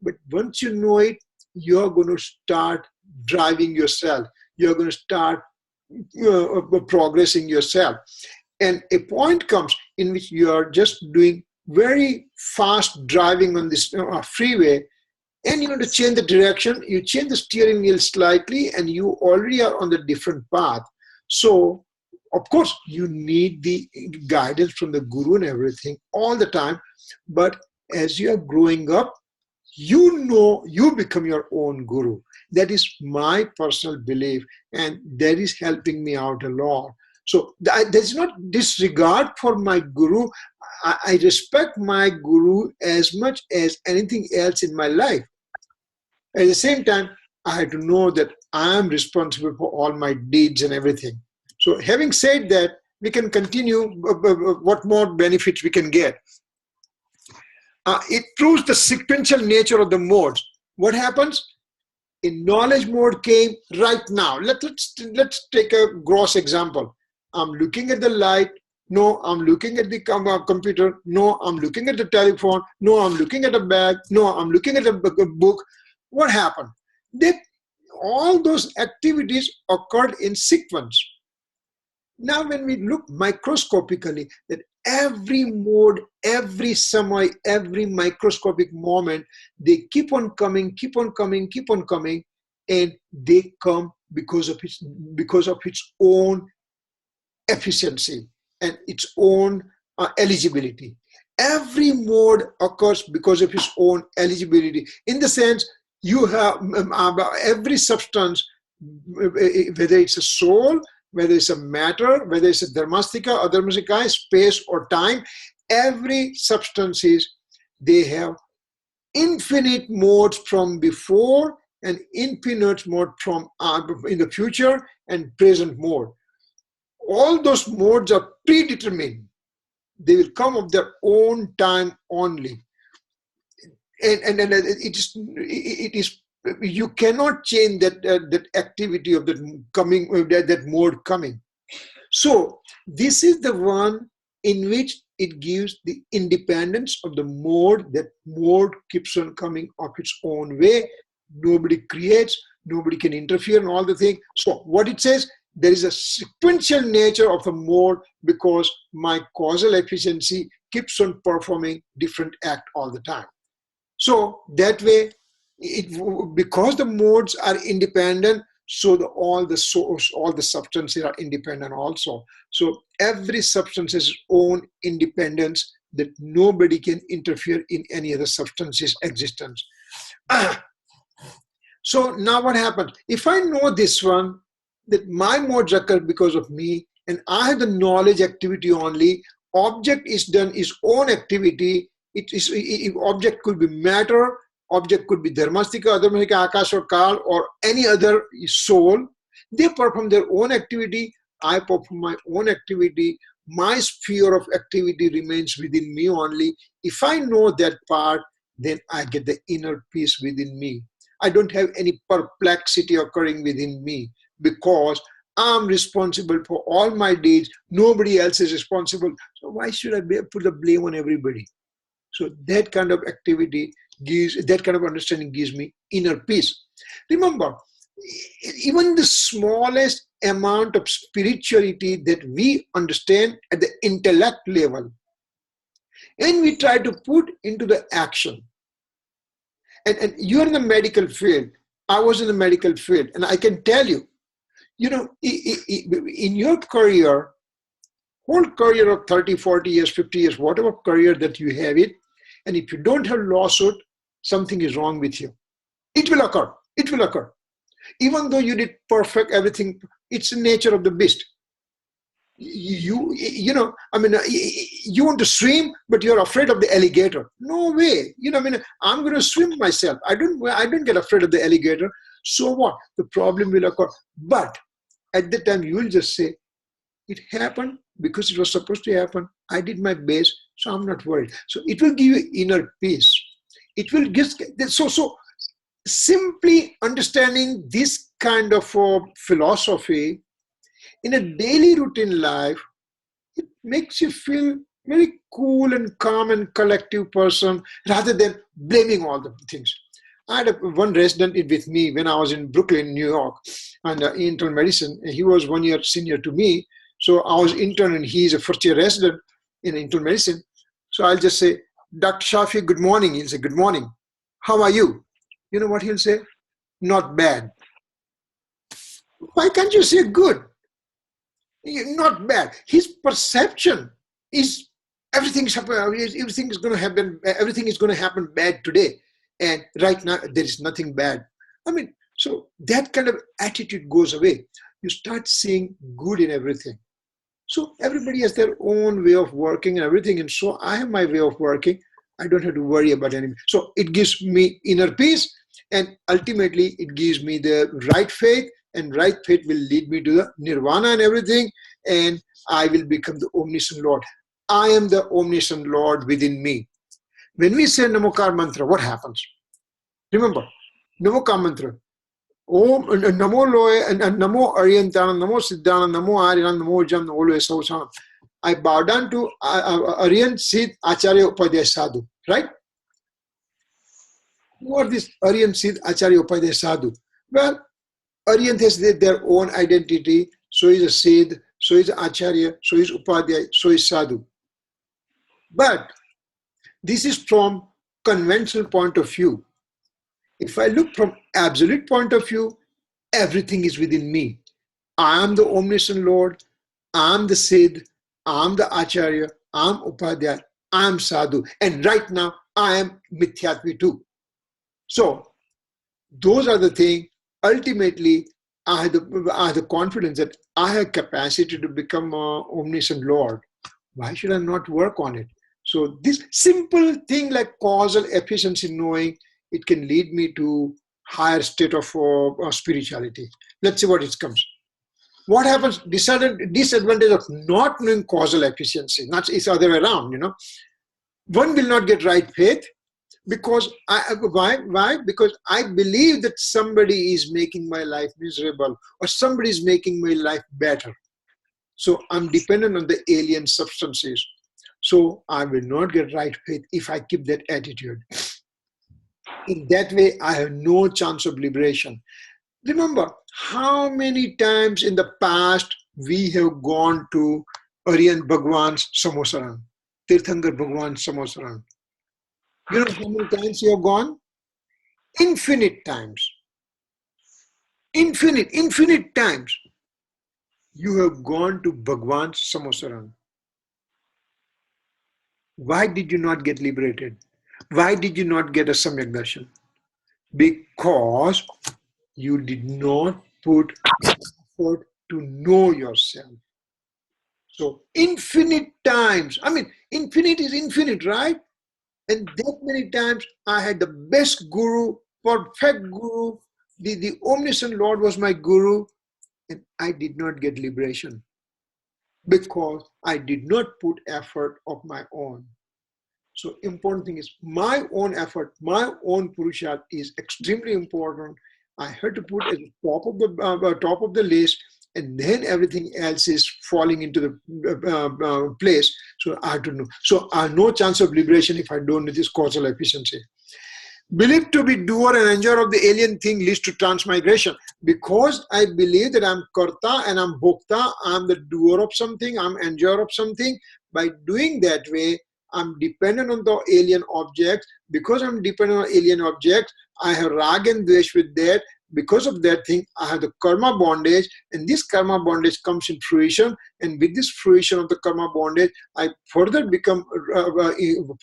But once you know it, you're going to start driving yourself. You're going to start progressing yourself. And a point comes in which you are just doing very fast driving on this freeway, and you want to change the direction, you change the steering wheel slightly, and you already are on the different path. So, of course, you need the guidance from the guru and everything all the time. But as you are growing up, you know you become your own guru. That is my personal belief, and that is helping me out a lot. So there's not disregard for my guru. I respect my guru as much as anything else in my life. At the same time, I had to know that I am responsible for all my deeds and everything. So having said that, we can continue what more benefits we can get. It proves the sequential nature of the modes. What happens? In knowledge mode came right now. Let's take a gross example. I'm looking at the light. No, I'm looking at the computer. No, I'm looking at the telephone. No, I'm looking at a bag. No, I'm looking at a book. What happened? All those activities occurred in sequence. Now, when we look microscopically, that every mode, every samay, every microscopic moment, they keep on coming, and they come because of its own efficiency and its own eligibility. Every mode occurs because of its own eligibility. In the sense, you have every substance, whether it's a soul, whether it's a matter, whether it's a dharmastika or dharmasika, space or time, every substances, they have infinite modes from before and infinite mode from in the future and present mode. All those modes are predetermined. They will come of their own time only. And it is you cannot change that activity of that coming, that mode coming. So this is the one in which it gives the independence of the mode. That mode keeps on coming of its own way. Nobody creates, nobody can interfere and all the thing. So what it says, there is a sequential nature of the mode because my causal efficiency keeps on performing different act all the time. So that way, because the modes are independent, so all the substances are independent also. So every substance has its own independence that nobody can interfere in any other substance's existence. So now what happens? If I know this one, that my modes occur because of me, and I have the knowledge activity only, object is done its own activity. Object could be matter, object could be dharmastika, adharmastika, akash or kal, or any other soul. They perform their own activity. I perform my own activity. My sphere of activity remains within me only. If I know that part, then I get the inner peace within me. I don't have any perplexity occurring within me because I'm responsible for all my deeds. Nobody else is responsible. So why should I put the blame on everybody? So that kind of activity that kind of understanding gives me inner peace. Remember, even the smallest amount of spirituality that we understand at the intellect level, and we try to put into the action. And you're in the medical field. I was in the medical field, and I can tell you, in your career, whole career of 30, 40 years, 50 years, whatever career that you have it, and if you don't have lawsuit, something is wrong with you. It will occur. It will occur. Even though you did perfect everything, it's the nature of the beast. You want to swim, but you're afraid of the alligator. No way. I'm going to swim myself. I don't get afraid of the alligator. So what? The problem will occur. But at the time, you will just say, it happened because it was supposed to happen. I did my best, so I'm not worried. So it will give you inner peace. It will give, so simply understanding this kind of philosophy in a daily routine life, it makes you feel very cool and calm and collective person rather than blaming all the things. I had one resident with me when I was in Brooklyn, New York, and internal medicine. He was 1 year senior to me. So I was intern and he's a first year resident in internal medicine. So I'll just say, Dr. Shafi, good morning. He'll say, good morning. How are you? You know what he'll say? Not bad. Why can't you say good? Not bad. His perception is everything is going to happen bad today. And right now, there is nothing bad. So that kind of attitude goes away. You start seeing good in everything. So everybody has their own way of working and everything. And so I have my way of working. I don't have to worry about anything. So it gives me inner peace. And ultimately, it gives me the right faith. And right faith will lead me to the nirvana and everything. And I will become the omniscient Lord. I am the omniscient Lord within me. When we say Namokar mantra, what happens? Remember, Namokar mantra. Om Namo Loe and Namo Aryantana, Namo Siddhana, Namo Aryan, Namo Jam, Namo Loe Sausana. I bow down to Aryan Siddh Acharya Upadhyaya Sadhu, right? Who are these Aryan Siddh Acharya Upadhyaya Sadhu? Well, Aryan has their own identity. So is a Siddh, so is Acharya, so is Upadhyaya, so is Sadhu. But this is from conventional point of view. If I look from absolute point of view, everything is within me. I am the omniscient Lord. I am the Siddh. I am the Acharya. I am Upadhyaya. I am Sadhu. And right now, I am Mithyatvi too. So, those are the things. Ultimately, I have the confidence that I have capacity to become an omniscient Lord. Why should I not work on it? So this simple thing like causal efficiency knowing, it can lead me to higher state of spirituality. Let's see what it comes. What happens? Disadvantage of not knowing causal efficiency. Not it's the other way around. One will not get right faith because why? Because I believe that somebody is making my life miserable or somebody is making my life better. So I'm dependent on the alien substances. So I will not get right faith if I keep that attitude. In that way, I have no chance of liberation. Remember how many times in the past we have gone to Aryan Bhagwan's Samosaran, Tirthankar Bhagwan's Samosaran. You know how many times you have gone? Infinite times. Infinite times. You have gone to Bhagwan's Samosaran. Why did you not get liberated? Why did you not get a Samyak Darshan? Because you did not put effort to know yourself. So infinite times, I mean, infinite is infinite, right? And that many times I had the best guru, perfect guru, the omniscient Lord was my guru, and I did not get liberation because I did not put effort of my own. So important thing is my own effort, my own purusharth is extremely important. I had to put at the top of the list, and then everything else is falling into the place. So I don't know. So I have no chance of liberation if I don't know this causal efficiency. Believed to be doer and enjoyer of the alien thing leads to transmigration. Because I believe that I'm karta and I'm bhokta, I'm the doer of something, I'm enjoyer of something. By doing that way, I'm dependent on the alien objects. Because I'm dependent on alien objects, I have rag and dvesh with that. Because of that thing, I have the karma bondage, and this karma bondage comes in fruition. And with this fruition of the karma bondage, I further become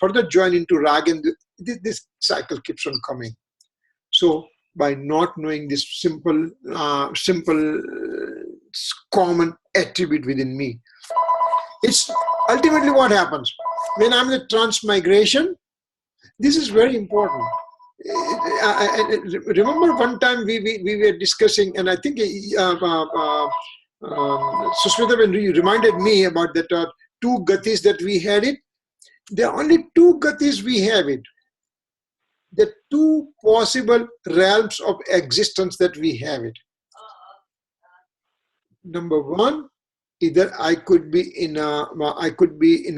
further join into rag and this cycle keeps on coming. So by not knowing this simple common attribute within me, it's ultimately what happens when I'm in the transmigration. This is very important. I remember one time we were discussing, and I think Susmita reminded me about that two gatis that we had it. There are only two gatis we have it. The two possible realms of existence that we have it. Number one, either I could be in a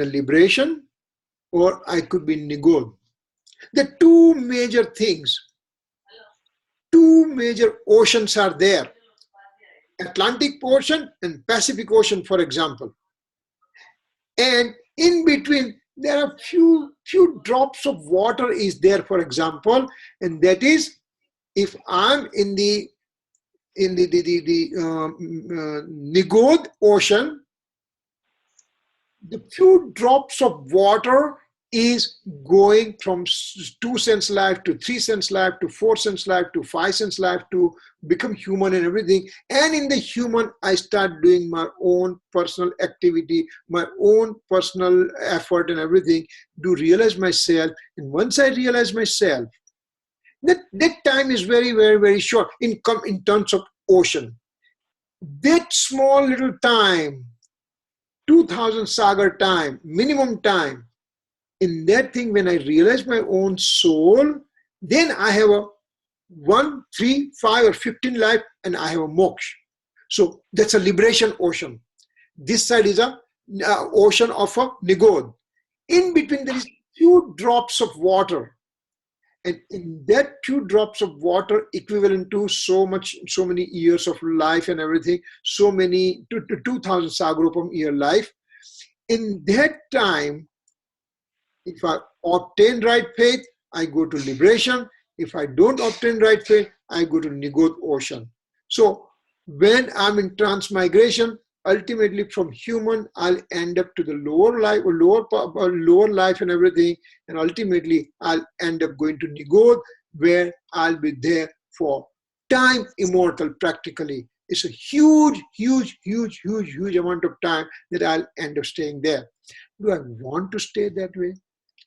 liberation, or I could be in Nigod. The two major things, two major oceans are there. Atlantic Ocean and Pacific Ocean, for example. And in between, there are few drops of water is there, for example, and that is, if I'm in the Nigod Ocean, the few drops of water is going from 2 cents life to 3 cents life to 4 cents life to 5 cents life to become human and everything. And in the human, I start doing my own personal activity, my own personal effort and everything to realize myself. And once I realize myself, that time is very, very, very short in terms of ocean. That small little time, 2000 sagar time, minimum time, in that thing, when I realize my own soul, then I have a 1, 3, 5 or 15 life, and I have a moksha. So that's a liberation ocean. This side is a ocean of a Nigod. In between there is few drops of water. And in that few drops of water, equivalent to so many years of life and everything, so many, 2000 Sagarupam year life. In that time, if I obtain right faith, I go to liberation. If I don't obtain right faith, I go to Nigod ocean. So when I'm in transmigration, ultimately from human, I'll end up to the lower life or lower life and everything. And ultimately, I'll end up going to Nigod, where I'll be there for time immortal practically. It's a huge amount of time that I'll end up staying there. Do I want to stay that way?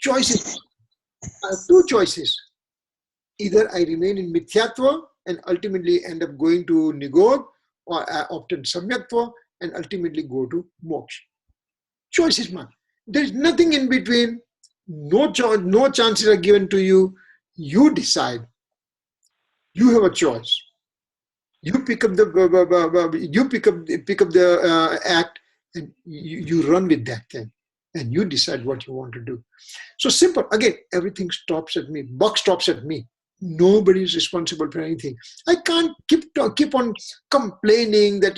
Choices. I have two choices. Either I remain in Mithyatva and ultimately end up going to Nigod, or I obtain Samyaktva and ultimately go to Moksha. Choice is mine. There is nothing in between. No chances are given to you. You decide. You have a choice. You pick up the act, and you run with that thing, and you decide what you want to do. So simple. Again, everything stops at me. Buck stops at me. Nobody is responsible for anything. I can't keep on complaining that,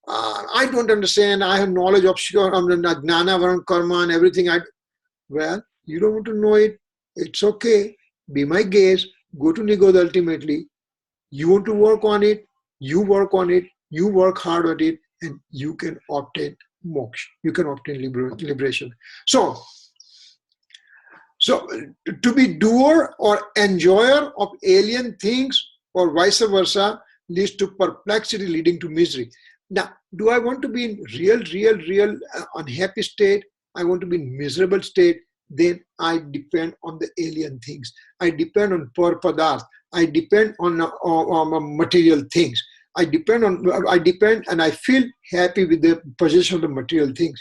I don't understand. I have knowledge of Gnana, Varam, Karma and everything. Well, you don't want to know it. It's okay. Be my guest. Go to Nigodha ultimately. You want to work on it. You work on it. You work hard at it. And you can obtain moksha. You can obtain liberation. So to be doer or enjoyer of alien things or vice versa leads to perplexity leading to misery. Now, do I want to be in real unhappy state? I want to be in miserable state. Then I depend on the alien things. I depend on par-padarth. I depend on material things. I depend and I feel happy with the possession of the material things.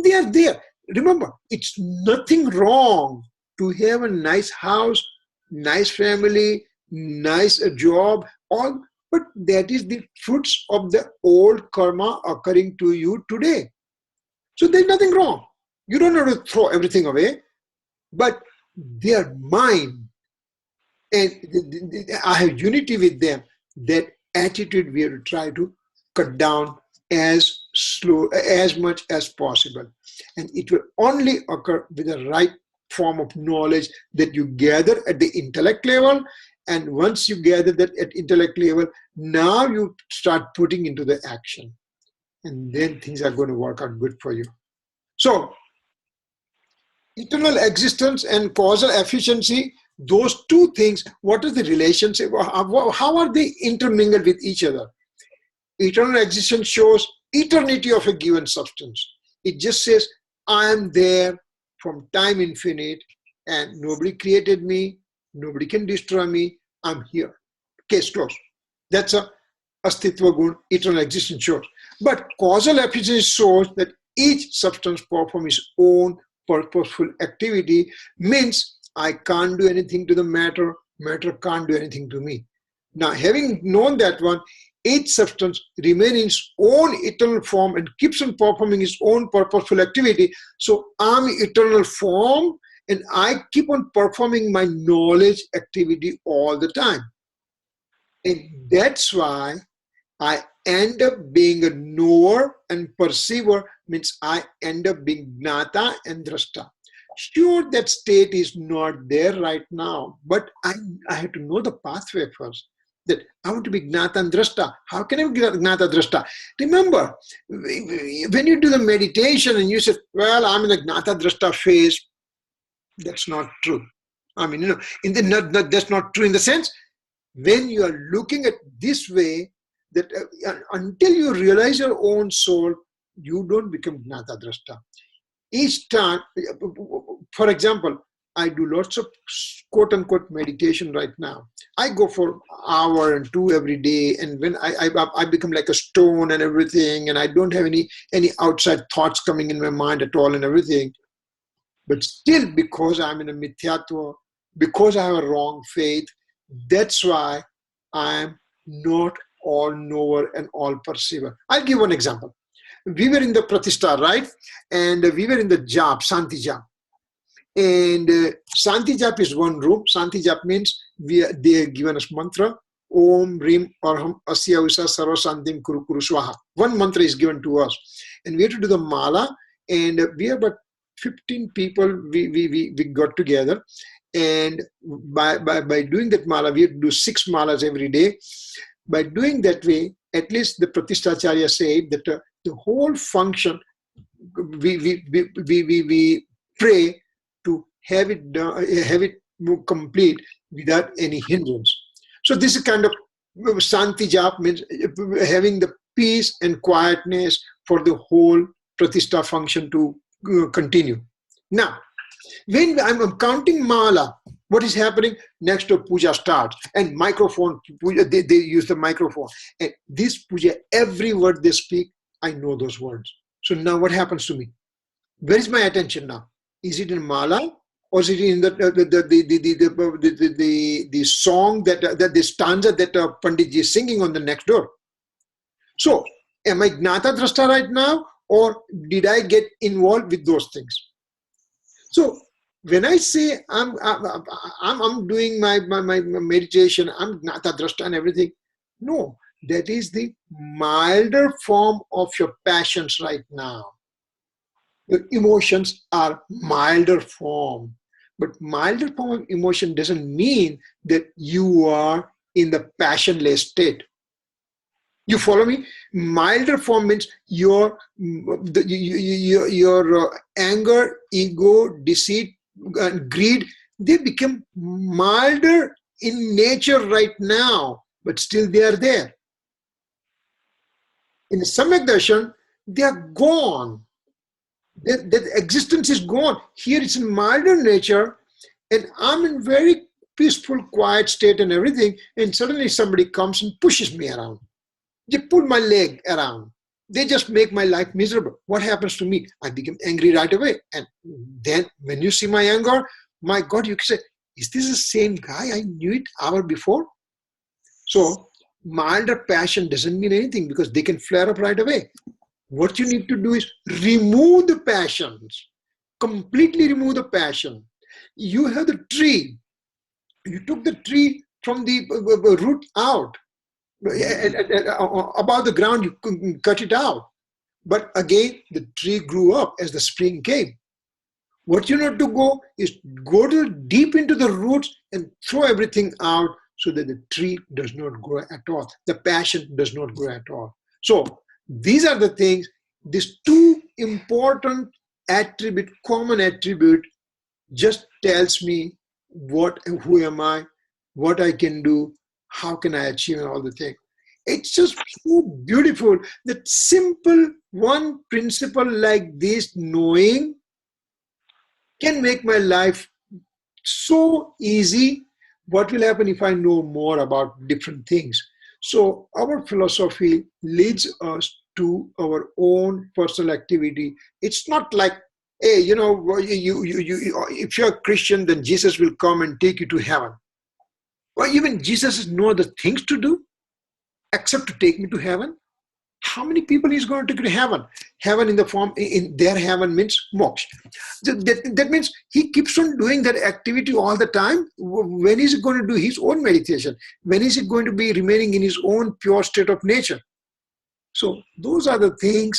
They are there. Remember, it's nothing wrong to have a nice house, nice family, nice job, all, but that is the fruits of the old karma occurring to you today. So there's nothing wrong. You don't have to throw everything away, but they are mine. And I have unity with them. That attitude we have to try to cut down as much as possible. And it will only occur with the right form of knowledge that you gather at the intellect level. And once you gather that at intellect level, now you start putting into the action. And then things are going to work out good for you. So, eternal existence and causal efficiency, those two things, what is the relationship? How are they intermingled with each other? Eternal existence shows eternity of a given substance. It just says, I am there from time infinite and nobody created me, nobody can destroy me, I'm here. Case closed. That's a Astitva Gun, eternal existence shows. But causal efficiency shows that each substance performs its own purposeful activity, means I can't do anything to the matter, matter can't do anything to me. Now, having known that one, each substance remains in its own eternal form and keeps on performing its own purposeful activity. So I'm eternal form and I keep on performing my knowledge activity all the time. And that's why I end up being a knower and perceiver, means I end up being gnata and drashta. Sure, that state is not there right now, but I have to know the pathway first. That I want to be gnata and drashta. How can I be gnata drashta? Remember, when you do the meditation and you say, well, I'm in the gnata drashta phase, that's not true. I mean, that's not true in the sense, when you are looking at this way, that until you realize your own soul, you don't become gnata drashta. Each time, for example, I do lots of quote-unquote meditation right now. I go for an hour and two every day, and when I become like a stone and everything, and I don't have any outside thoughts coming in my mind at all and everything. But still, because I'm in a mithyatva, because I have a wrong faith, that's why I'm not all knower and all perceiver. I'll give one example. We were in the Pratishtha, right? And we were in the jap, Santi jap. And Santi jap is one room. Santi jap means they have given us mantra. Om, Rim, Arham, Asya, Usa, Sarva, Santim, Kuru, Kuru, Swaha. One mantra is given to us. And we have to do the mala. And we have about 15 people we got together. And by doing that mala, we have to do 6 malas every day. By doing that way, at least the Pratishtacharya said that the whole function, we pray to have it complete without any hindrance. So this is kind of Santi Jap, means having the peace and quietness for the whole Pratishtha function to continue. Now, when I'm counting mala, what is happening? Next to puja starts, and microphone, they use the microphone. And this puja, every word they speak, I know those words. So now what happens to me? Where is my attention now? Is it in mala, or is it in the song that the stanza that Panditji is singing on the next door? So am I gnata drashta right now, or did I get involved with those things? So when I say I'm doing my meditation, I'm Natadrashta and everything, no, that is the milder form of your passions right now. Your emotions are milder form. But milder form of emotion doesn't mean that you are in the passionless state. You follow me? Milder form means your anger, ego, deceit, and greed, they become milder in nature right now, but still they are there. In the Samyak Darshan, they are gone. That existence is gone. Here it's in milder nature, and I'm in very peaceful, quiet state and everything, and suddenly somebody comes and pushes me around. They pull my leg around. They just make my life miserable. What happens to me? I become angry right away. And then when you see my anger, my God, you can say, is this the same guy I knew it hour before? So milder passion doesn't mean anything because they can flare up right away. What you need to do is remove the passions, completely remove the passion. You have the tree. You took the tree from the root out. Above the ground, you cut it out. But again, the tree grew up as the spring came. What you need to go is go deep into the roots and throw everything out so that the tree does not grow at all. The passion does not grow at all. So these are the things, these two important attribute, common attribute, just tells me who am I, what I can do, how can I achieve all the things. It's just so beautiful that simple one principle like this, knowing, can make my life so easy. What will happen if I know more about different things? So our philosophy leads us to our own personal activity. It's not like, hey, if you're a Christian, then Jesus will come and take you to heaven. Or even Jesus has no other things to do except to take me to heaven. How many people is going to take to heaven? Heaven in the form, in their heaven means moksha. That means he keeps on doing that activity all the time. When is he going to do his own meditation? When is he going to be remaining in his own pure state of nature? So those are the things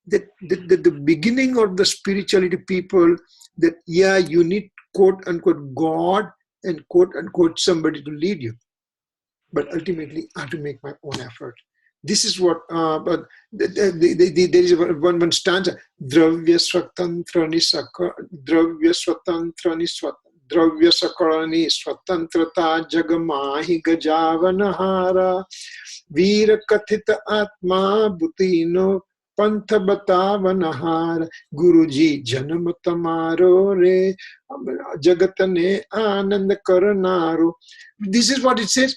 that the beginning of the spirituality people, that yeah, you need quote unquote God and quote unquote somebody to lead you. But ultimately I have to make my own effort. This is what, but there is one stanza. Dravya swatantrani dravya sakarani swatantrata jagamahi gajavanahara veera kathita atma bhutino pantha batavanahara Guruji janam tamaro re jagatane anand karanaro. This is what it says.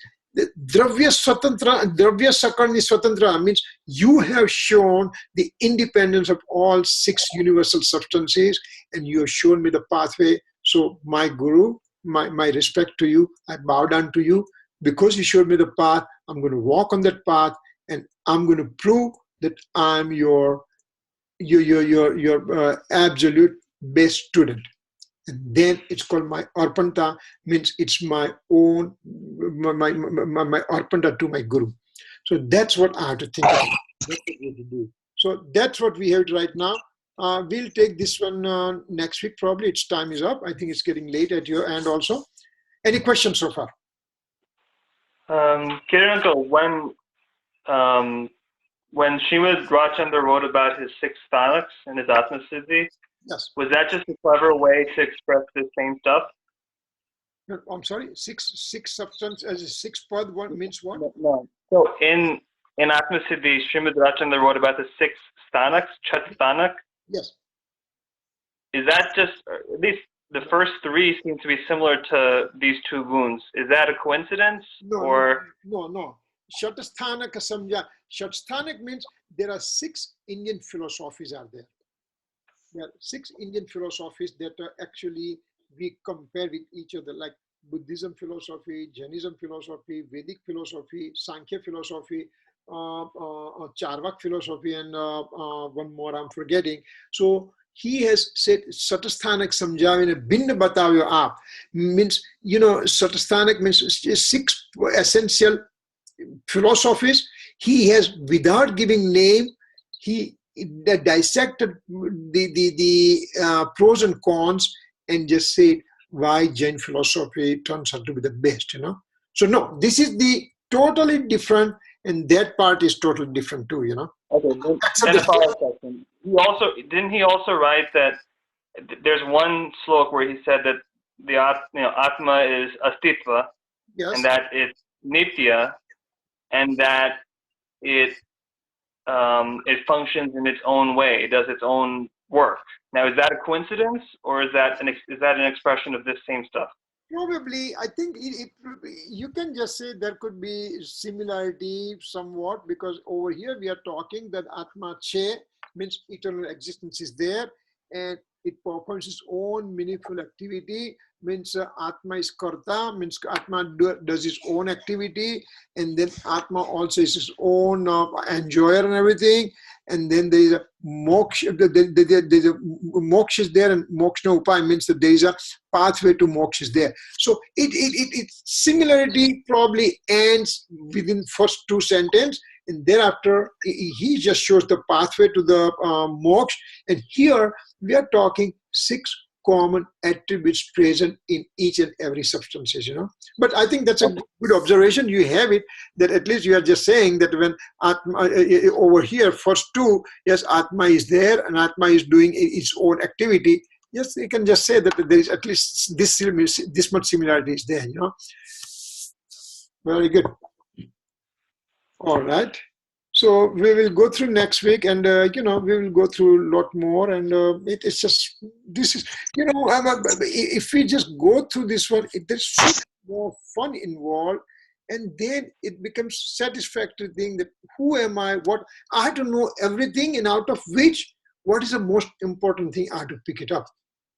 Dravya Sakarni Swatantra means you have shown the independence of all six universal substances and you have shown me the pathway. So my Guru, my respect to you, I bow down to you. Because you showed me the path, I'm going to walk on that path and I'm going to prove that I'm your absolute best student. And then it's called my arpanta, means it's my own, my arpanta to my Guru. So that's what I have to think about. That's what we have to do. So that's what we have right now. We'll take this one next week, probably. Its time is up. I think it's getting late at your end also. Any questions so far? Kiran uncle, when Srimad Rajchandra wrote about his 6 sthanaks and his Atma Siddhi, yes, was that just a clever way to express the same stuff? No, I'm sorry, six substance as a 6 pad, one means what? No. So in Atma Siddhi, Srimad Rajchandra wrote about the 6 sthanaks, Chat sthanak. Yes. Is that just, at least the first 3 seem to be similar to these 2 wounds. Is that a coincidence? No. Shatasthanak samya. Shatasthanak means there are 6 Indian philosophies are there. There are 6 Indian philosophies that are actually we compare with each other, like Buddhism philosophy, Jainism philosophy, Vedic philosophy, Sankhya philosophy, Charvak philosophy, and one more I'm forgetting. So he has said Satasthanak Samjavina Binna Batavyo Aap, means, Satasthanak means 6 essential philosophies. He has, without giving name, he dissected the pros and cons and just said why Jain philosophy turns out to be the best, So no, this is the totally different, and that part is totally different too, Okay, then a follow-up question. Didn't he also write that there's one slok where he said that the Atma is Astitva, yes, and that it's Nitya, and that it functions in its own way, it does its own work. Now, is that a coincidence, or is that an expression of this same stuff? Probably, I think you can just say there could be similarity somewhat, because over here we are talking that Atma Che means eternal existence is there, and it performs its own meaningful activity, means Atma is Karta, means Atma does its own activity, and then Atma also is its own enjoyer and everything, and then there is a moksha, there's a moksha is there, and moksha upaya means that there is a pathway to moksha is there. So it similarity probably ends within first 2 sentences, and thereafter he just shows the pathway to the moksha, and here we are talking 6 common attributes present in each and every substances, But I think that's a good observation. You have it, that at least you are just saying that when Atma, over here, first 2, yes, Atma is there and Atma is doing its own activity. Yes, you can just say that there is at least this much similarity is there, Very good. All right. So we will go through next week, and we will go through a lot more, and it's just, this is, if we just go through this one, there's so much more fun involved, and then it becomes satisfactory thing that who am I, what I have to know everything, and out of which what is the most important thing I have to pick it up.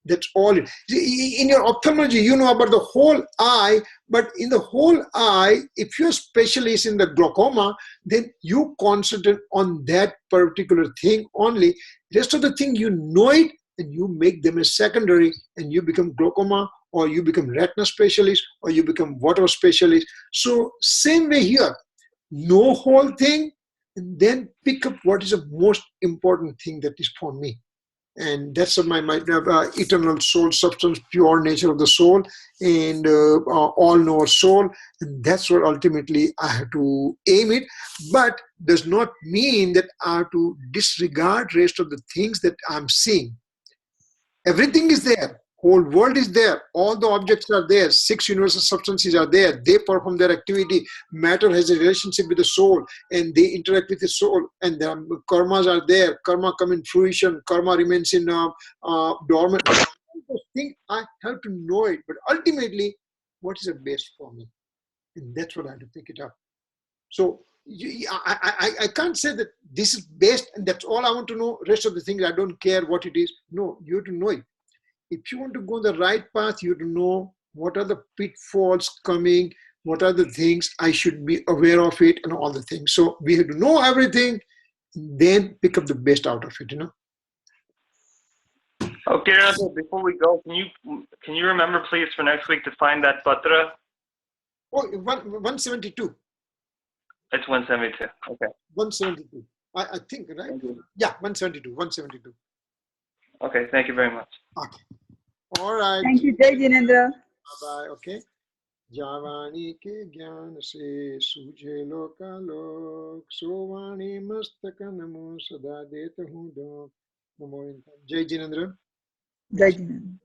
That's all. In your ophthalmology, you know about the whole eye, but in the whole eye, if you're a specialist in the glaucoma, then you concentrate on that particular thing only. Rest of the thing, you know it, and you make them a secondary, and you become glaucoma, or you become retina specialist, or you become whatever specialist. So same way here, know whole thing, and then pick up what is the most important thing that is for me. And that's my eternal soul substance, pure nature of the soul, and all-knower soul. And that's what ultimately I have to aim it. But does not mean that I have to disregard rest of the things that I'm seeing. Everything is there. Whole world is there. All the objects are there. 6 universal substances are there. They perform their activity. Matter has a relationship with the soul, and they interact with the soul. And the karmas are there. Karma come in fruition. Karma remains in dormant. Thing I have to know it. But ultimately, what is the best for me? And that's what I have to pick it up. So I can't say that this is best and that's all I want to know. Rest of the things I don't care what it is. No, you have to know it. If you want to go the right path, you have to know what are the pitfalls coming, what are the things I should be aware of it, and all the things. So we have to know everything, then pick up the best out of it, Okay, before we go, can you remember, please, for next week to find that patra? Oh, 172. It's 172. Okay. 172. I think, right? Yeah, 172. 172. Okay, thank you very much. Okay. All right. Thank you, Jai Jinendra. Bye-bye. Okay. Javani ke gyan se suje loka lok sovani mastaka namo sada deta hu do namo. Jai Jinendra. Jai Jinendra.